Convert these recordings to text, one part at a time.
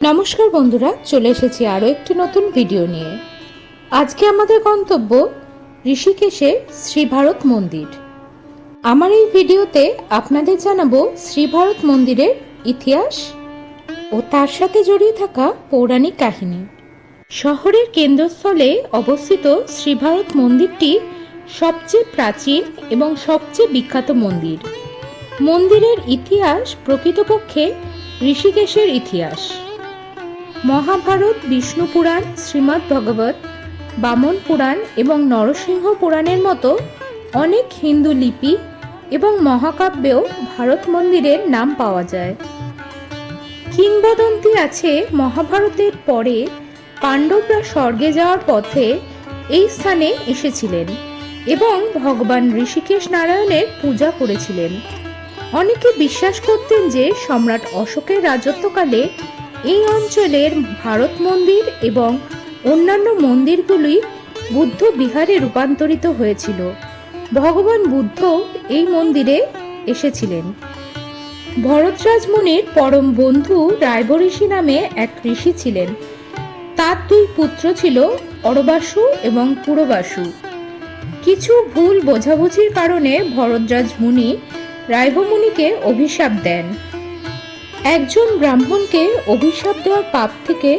নমস্কার বন্ধুরা, চলে এসেছি আরও একটি নতুন ভিডিও নিয়ে। আজকে আমাদের গন্তব্য ঋষিকেশের শ্রী ভারত মন্দির। আমার এই ভিডিওতে আপনাদের জানাবো শ্রী ভারত মন্দিরের ইতিহাস ও তার সাথে জড়িয়ে থাকা পৌরাণিক কাহিনী। শহরের কেন্দ্রস্থলে অবস্থিত শ্রী ভারত মন্দিরটি সবচেয়ে প্রাচীন এবং সবচেয়ে বিখ্যাত মন্দির। মন্দিরের ইতিহাস প্রকৃতপক্ষে ঋষিকেশের ইতিহাস। মহাভারত, বিষ্ণু পুরাণ, শ্রীমদ্ ভগবত, বামন পুরাণ এবং নরসিংহ পুরাণের মতো অনেক হিন্দু লিপি এবং মহাকাব্যেও ভারত মন্দিরের নাম পাওয়া যায়। কিংবদন্তি আছে মহাভারতের পরে পাণ্ডবরা স্বর্গে যাওয়ার পথে এই স্থানে এসেছিলেন এবং ভগবান ঋষিকেশ নারায়ণের পূজা করেছিলেন। অনেকে বিশ্বাস করতেন যে সম্রাট অশোকের রাজত্বকালে এই অঞ্চলের ভারত মন্দির এবং অন্যান্য মন্দিরগুলি বুদ্ধ বিহারে রূপান্তরিত হয়েছিল। ভগবান বুদ্ধ এই মন্দিরে এসেছিলেন। ভরদ্বাজ মুনির পরম বন্ধু রায়বঋষি নামে এক ঋষি ছিলেন। তার দুই পুত্র ছিল, অরবাসু এবং পুরবাসু। কিছু ভুল বোঝাবুঝির কারণে ভরদ্বাজ মুনি রায়বমুনিকে অভিশাপ দেন। একজন ব্রাহ্মণকে অভিশাপ দেওয়ার পাপ থেকে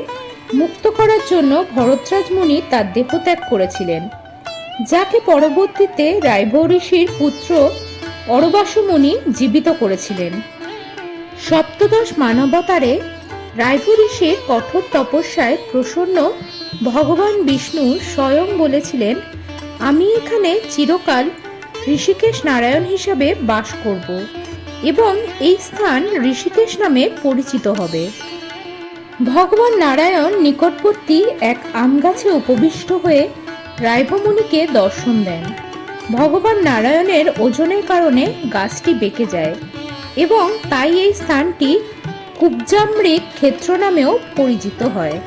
মুক্ত করার জন্য ভরদ্বাজ মুনি তার দেহত্যাগ করেছিলেন, যাকে পরবর্তীতে রায়বঋষির পুত্র অরবাসু মুনি জীবিত করেছিলেন। সপ্তদশ মানবাবতারে রায়বঋষির কঠোর তপস্যায় প্রসন্ন ভগবান বিষ্ণু স্বয়ং বলেছিলেন, আমি এখানে চিরকাল ঋষিকেশ নারায়ণ হিসাবে বাস করব এবং এই স্থান ঋষিকেশ নামে পরিচিত হবে। ভগবান নারায়ণ নিকটবর্তী এক আম গাছে উপবিষ্ট হয়ে রায়বমুনিকে দর্শন দেন। ভগবান নারায়ণের ওজনের কারণে গাছটি বেঁকে যায় এবং তাই এই স্থানটি কুব্জামৃত ক্ষেত্র নামেও পরিচিত হয়।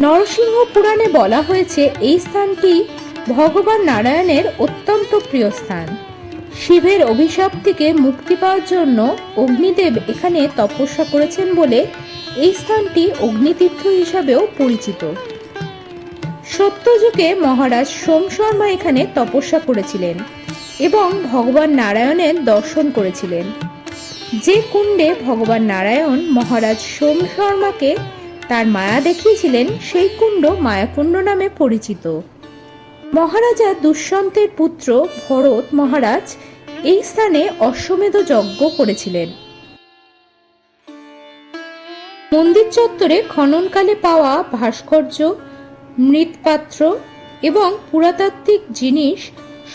নরসিংহ পুরাণে বলা হয়েছে এই স্থানটি ভগবান নারায়ণের অত্যন্ত প্রিয় স্থান। শিবের অভিশাপ থেকে মুক্তি পাওয়ার জন্য অগ্নিদেব এখানে তপস্যা করেছেন বলে এই স্থানটি অগ্নিতীর্থ হিসাবেও পরিচিত। সত্যযুগে মহারাজ সোম শর্মা এখানে তপস্যা করেছিলেন এবং ভগবান নারায়ণের দর্শন করেছিলেন। যে কুণ্ডে ভগবান নারায়ণ মহারাজ সোম শর্মাকে তার মায়া দেখিয়েছিলেন সেই কুণ্ড মায়াকুণ্ড নামে পরিচিত। মহারাজা দুষ্যন্তের পুত্র ভরত মহারাজ এই স্থানে অশ্বমেধ যজ্ঞ করেছিলেন। মন্দির চত্বরে খননকালে পাওয়া ভাস্কর্য, মৃৎপাত্র এবং পুরাতাত্ত্বিক জিনিস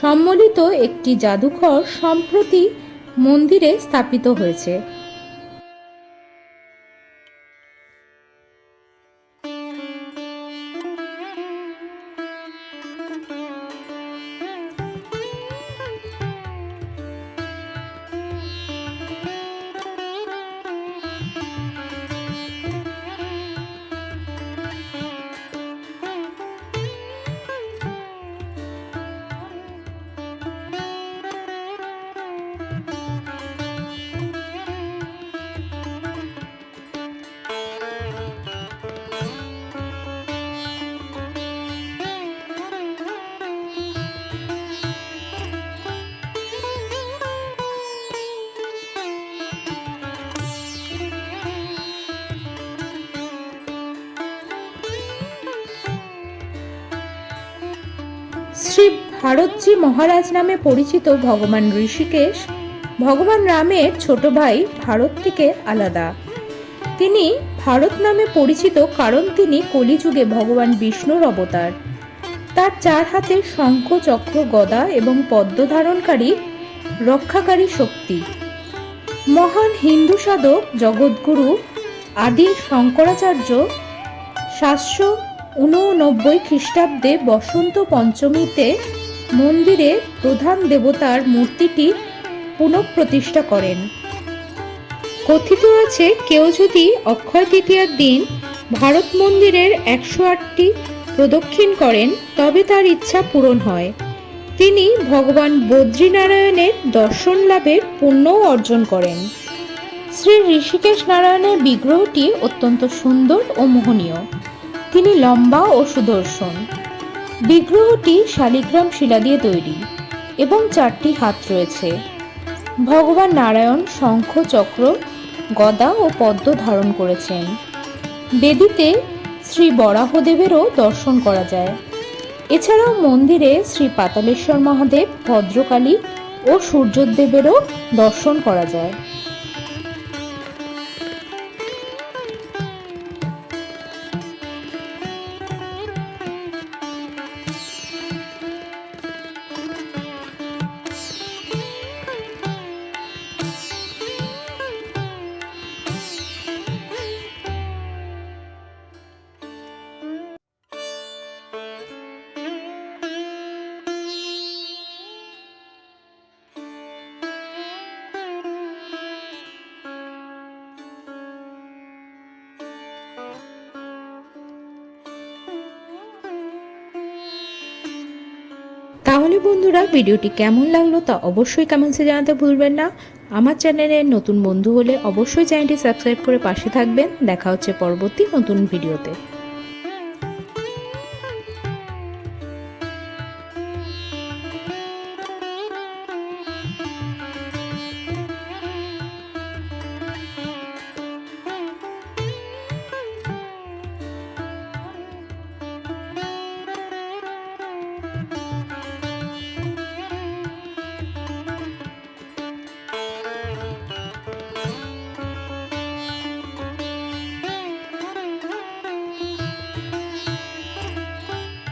সম্বলিত একটি জাদুঘর সম্প্রতি মন্দিরে স্থাপিত হয়েছে। শ্রী ভারতজি মহারাজ নামে পরিচিত ভগবান ঋষিকেশ ভগবান রামের ছোট ভাই ভারত থেকে আলাদা। তিনি ভারত নামে পরিচিত কারণ তিনি কলিযুগে ভগবান বিষ্ণুর অবতার। তার চার হাতের শঙ্খ, চক্র, গদা এবং পদ্ম ধারণকারী রক্ষাকারী শক্তি। মহান হিন্দু সাধক জগৎগুরু আদি শঙ্করাচার্য 789 খ্রিস্টাব্দে বসন্ত পঞ্চমীতে মন্দিরে প্রধান দেবতার মূর্তিটি পুনঃপ্রতিষ্ঠা করেন। কথিত আছে, কেউ যদি অক্ষয় তৃতীয়ার দিন ভারত মন্দিরের 108টি প্রদক্ষিণ করেন তবে তার ইচ্ছা পূরণ হয়। তিনি ভগবান বদ্রীনারায়ণের দর্শন লাভের পুণ্যও অর্জন করেন। শ্রী ঋষিকেশ নারায়ণের বিগ্রহটি অত্যন্ত সুন্দর ও মোহনীয়। তিনি লম্বা ও সুদর্শন। বিগ্রহটি শালিগ্রাম শিলা দিয়ে তৈরি এবং 4টি হাত রয়েছে। ভগবান নারায়ণ শঙ্খ, চক্র, গদা ও পদ্ম ধারণ করেছেন। বেদিতে শ্রী বরাহদেবেরও দর্শন করা যায়। এছাড়াও মন্দিরে শ্রী পাতালেশ্বর মহাদেব, ভদ্রকালী ও সূর্যদেবেরও দর্শন করা যায়। তাহলে বন্ধুরা, ভিডিওটি কেমন লাগলো তা অবশ্যই কমেন্টসে জানাতে ভুলবেন না। আমার চ্যানেলের নতুন বন্ধু হলে অবশ্যই চ্যানেলটি সাবস্ক্রাইব করে পাশে থাকবেন। দেখা হচ্ছে পরবর্তী নতুন ভিডিওতে।